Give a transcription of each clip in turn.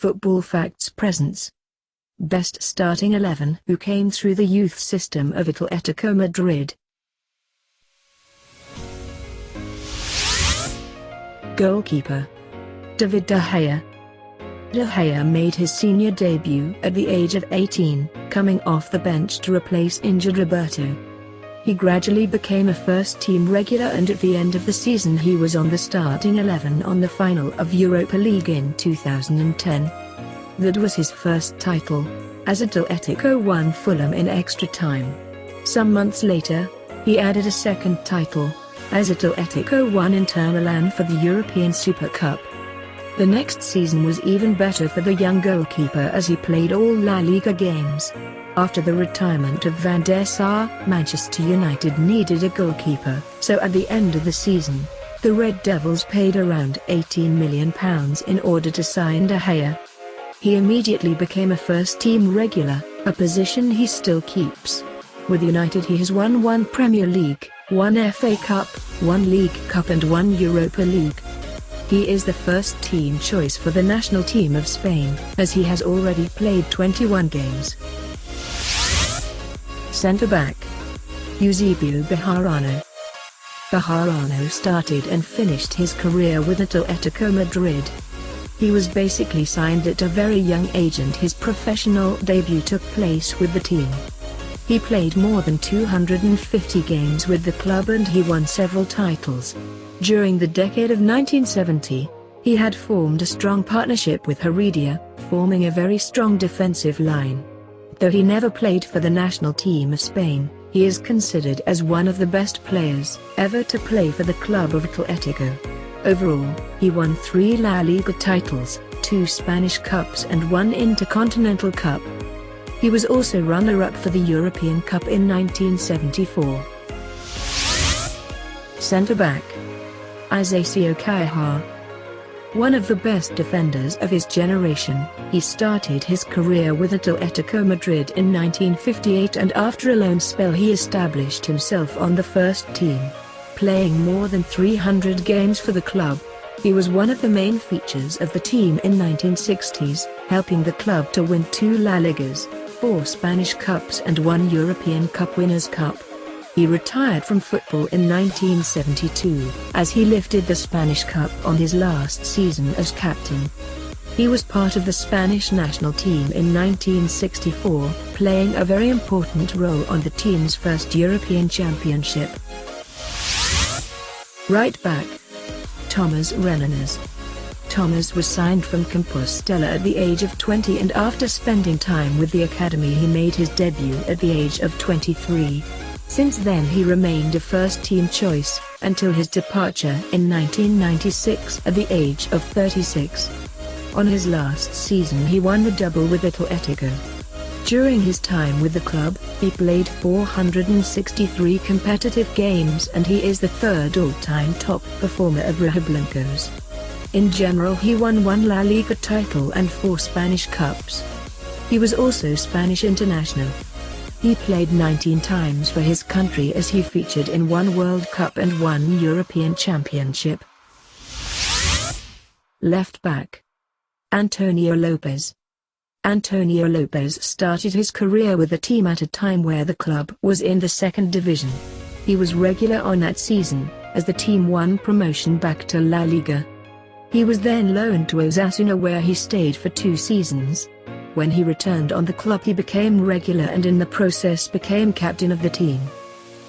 Football Facts Presents. Best Starting 11 who came through the youth system of Atletico Madrid. Goalkeeper David De Gea. De Gea made his senior debut at the age of 18, coming off the bench to replace injured Roberto. He gradually became a first-team regular, and at the end of the season he was on the starting 11 on the final of Europa League in 2010. That was his first title, as Atletico won Fulham in extra time. Some months later, he added a second title, as Atletico won Inter Milan for the European Super Cup. The next season was even better for the young goalkeeper, as he played all La Liga games. After the retirement of Van der Sar, Manchester United needed a goalkeeper, so at the end of the season, the Red Devils paid around £18 million in order to sign De Gea. He immediately became a first-team regular, a position he still keeps. With United he has won 1 Premier League, 1 FA Cup, 1 League Cup and 1 Europa League. He is the first-team choice for the national team of Spain, as he has already played 21 games. Centre-back Eusebio Bejarano. Bejarano started and finished his career with Atletico Madrid. He was basically signed at a very young age, and his professional debut took place with the team. He played more than 250 games with the club and he won several titles. During the decade of 1970, he had formed a strong partnership with Heredia, forming a very strong defensive line. Though he never played for the national team of Spain, he is considered as one of the best players ever to play for the club of Atletico. Overall, he won 3 La Liga titles, 2 Spanish Cups and 1 Intercontinental Cup. He was also runner-up for the European Cup in 1974. Centre-back Isacio Caja. One of the best defenders of his generation, he started his career with Atletico Madrid in 1958, and after a loan spell he established himself on the first team. Playing more than 300 games for the club, he was one of the main features of the team in 1960s, helping the club to win 2 La Ligas, 4 Spanish Cups and 1 European Cup Winners' Cup. He retired from football in 1972, as he lifted the Spanish Cup on his last season as captain. He was part of the Spanish national team in 1964, playing a very important role on the team's first European Championship. Right back Thomas Renanes. Thomas was signed from Compostela at the age of 20, and after spending time with the academy he made his debut at the age of 23. Since then he remained a first-team choice, until his departure in 1996 at the age of 36. On his last season he won the double with Atletico. During his time with the club, he played 463 competitive games and he is the 3rd all-time top performer of Rojiblancos. In general he won 1 La Liga title and 4 Spanish Cups. He was also Spanish international. He played 19 times for his country, as he featured in 1 World Cup and 1 European Championship. Left back Antonio Lopez. Antonio Lopez started his career with the team at a time where the club was in the 2nd division. He was regular on that season, as the team won promotion back to La Liga. He was then loaned to Osasuna, where he stayed for 2 seasons. When he returned on the club he became regular and in the process became captain of the team.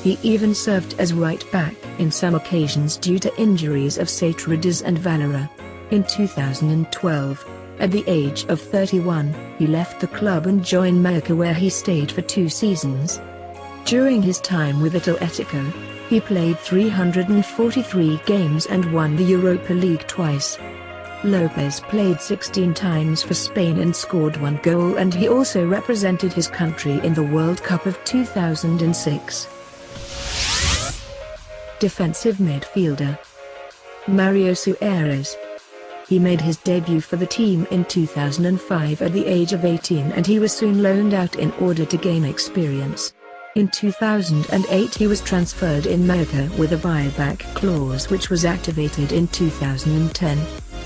He even served as right back in some occasions due to injuries of Satrides and Valera. In 2012, at the age of 31, he left the club and joined Mallorca, where he stayed for 2 seasons. During his time with Atletico, he played 343 games and won the Europa League twice. Lopez played 16 times for Spain and scored 1 goal, and he also represented his country in the World Cup of 2006. Defensive midfielder Mario Suarez. He made his debut for the team in 2005 at the age of 18, and he was soon loaned out in order to gain experience. In 2008 he was transferred in Mallorca with a buyback clause which was activated in 2010.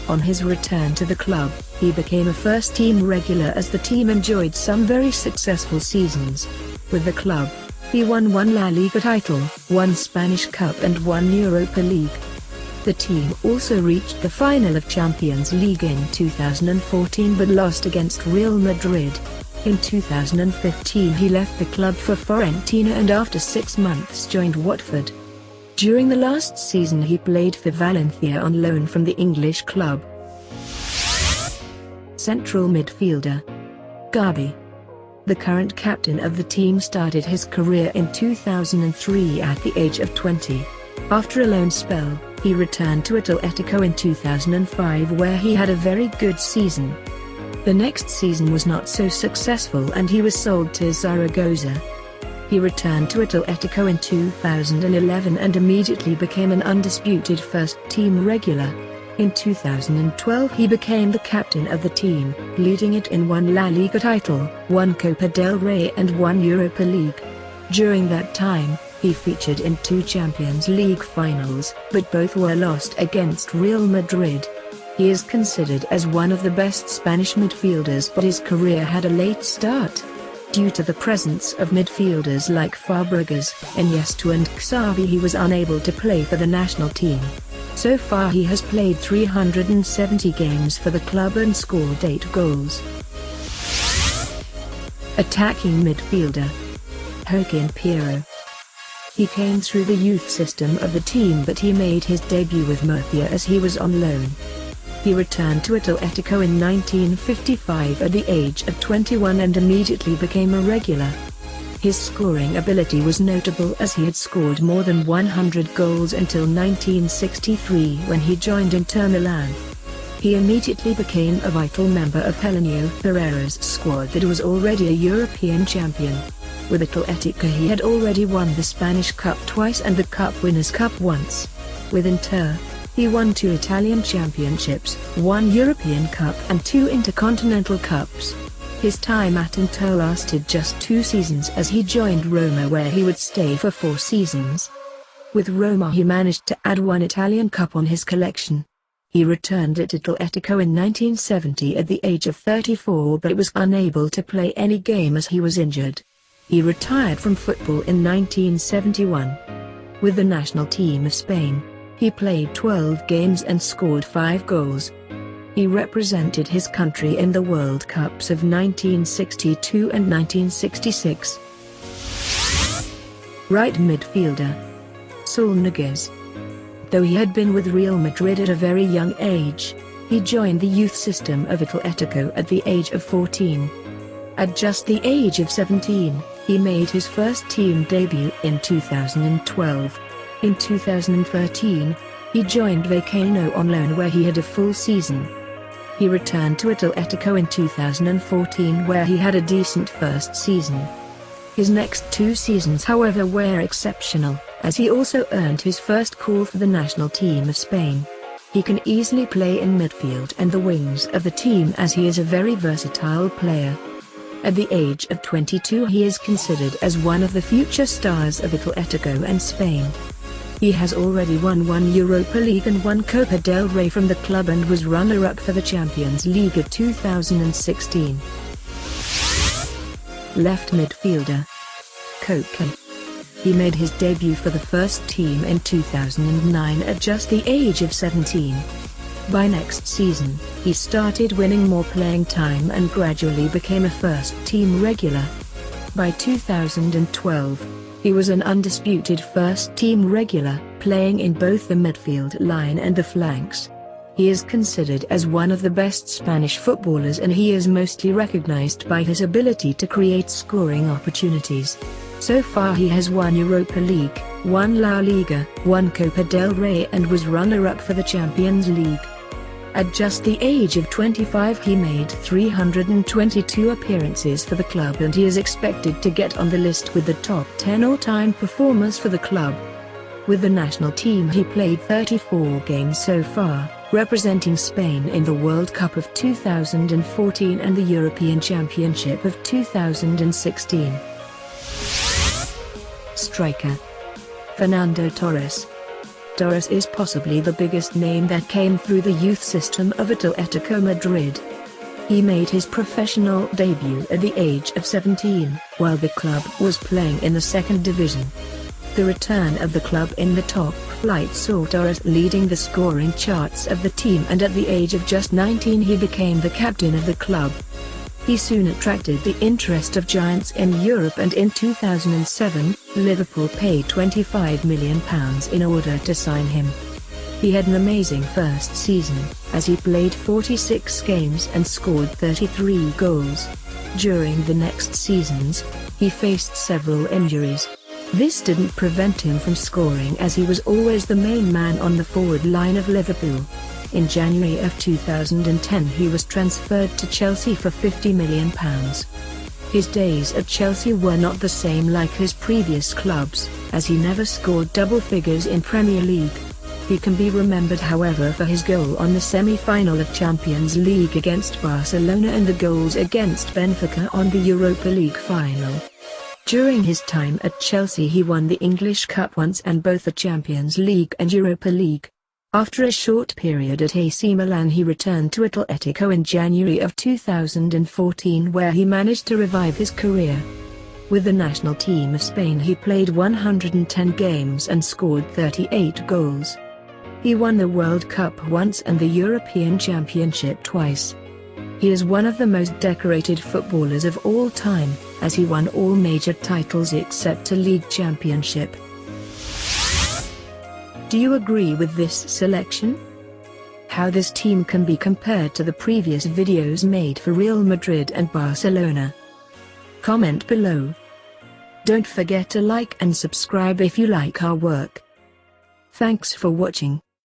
On his return to the club, he became a first-team regular as the team enjoyed some very successful seasons. With the club, he won one La Liga title, one Spanish Cup and one Europa League. The team also reached the final of Champions League in 2014 but lost against Real Madrid. In 2015 he left the club for Fiorentina and after 6 months joined Watford. During the last season he played for Valencia on loan from the English club. Central midfielder Gabi. The current captain of the team started his career in 2003 at the age of 20. After a loan spell, he returned to Atletico in 2005 where he had a very good season. The next season was not so successful and he was sold to Zaragoza. He returned to Atletico in 2011 and immediately became an undisputed first-team regular. In 2012 he became the captain of the team, leading it in one La Liga title, one Copa del Rey and one Europa League. During that time, he featured in 2 Champions League finals, but both were lost against Real Madrid. He is considered as one of the best Spanish midfielders but his career had a late start. Due to the presence of midfielders like Fabregas, Iniesta and Xavi he was unable to play for the national team. So far he has played 370 games for the club and scored 8 goals. Attacking midfielder Joaquin Piero. He came through the youth system of the team but he made his debut with Murcia as he was on loan. He returned to Atletico in 1955 at the age of 21 and immediately became a regular. His scoring ability was notable as he had scored more than 100 goals until 1963 when he joined Inter Milan. He immediately became a vital member of Helenio Pereira's squad that was already a European champion. With Atletico he had already won the Spanish Cup twice and the Cup Winners' Cup once. With Inter, he won 2 Italian championships, 1 European Cup and 2 Intercontinental Cups. His time at Inter lasted just 2 seasons as he joined Roma where he would stay for 4 seasons. With Roma he managed to add 1 Italian Cup on his collection. He returned at Atletico in 1970 at the age of 34 but was unable to play any game as he was injured. He retired from football in 1971. With the national team of Spain, he played 12 games and scored 5 goals. He represented his country in the World Cups of 1962 and 1966. Right midfielder Saul Niguez. Though he had been with Real Madrid at a very young age, he joined the youth system of Atletico at the age of 14. At just the age of 17, he made his first team debut in 2012. In 2013, he joined Vallecano on loan where he had a full season. He returned to Atletico in 2014 where he had a decent first season. His next 2 seasons however were exceptional, as he also earned his first call for the national team of Spain. He can easily play in midfield and the wings of the team as he is a very versatile player. At the age of 22 he is considered as one of the future stars of Atletico and Spain. He has already won 1 Europa League and 1 Copa del Rey from the club and was runner-up for the Champions League of 2016. Left midfielder Koke. He made his debut for the first team in 2009 at just the age of 17. By next season, he started winning more playing time and gradually became a first-team regular. By 2012, he was an undisputed first-team regular, playing in both the midfield line and the flanks. He is considered as one of the best Spanish footballers and he is mostly recognized by his ability to create scoring opportunities. So far he has won Europa League, 1 La Liga, 1 Copa del Rey and was runner-up for the Champions League. At just the age of 25 he made 322 appearances for the club and he is expected to get on the list with the top 10 all-time performers for the club. With the national team he played 34 games so far, representing Spain in the World Cup of 2014 and the European Championship of 2016. Striker Fernando Torres. Torres is possibly the biggest name that came through the youth system of Atletico Madrid. He made his professional debut at the age of 17, while the club was playing in the second division. The return of the club in the top flight saw Torres leading the scoring charts of the team, and at the age of just 19 he became the captain of the club. He soon attracted the interest of giants in Europe, and in 2007, Liverpool paid £25 million in order to sign him. He had an amazing first season, as he played 46 games and scored 33 goals. During the next seasons, he faced several injuries. This didn't prevent him from scoring, as he was always the main man on the forward line of Liverpool. In January of 2010 he was transferred to Chelsea for £50 million. His days at Chelsea were not the same like his previous clubs, as he never scored double figures in Premier League. He can be remembered however for his goal on the semi-final of Champions League against Barcelona and the goals against Benfica on the Europa League final. During his time at Chelsea he won the English Cup once and both the Champions League and Europa League. After a short period at AC Milan he returned to Atletico in January of 2014, where he managed to revive his career. With the national team of Spain he played 110 games and scored 38 goals. He won the World Cup once and the European Championship twice. He is one of the most decorated footballers of all time, as he won all major titles except a league championship. Do you agree with this selection? How this team can be compared to the previous videos made for Real Madrid and Barcelona? Comment below. Don't forget to like and subscribe if you like our work. Thanks for watching.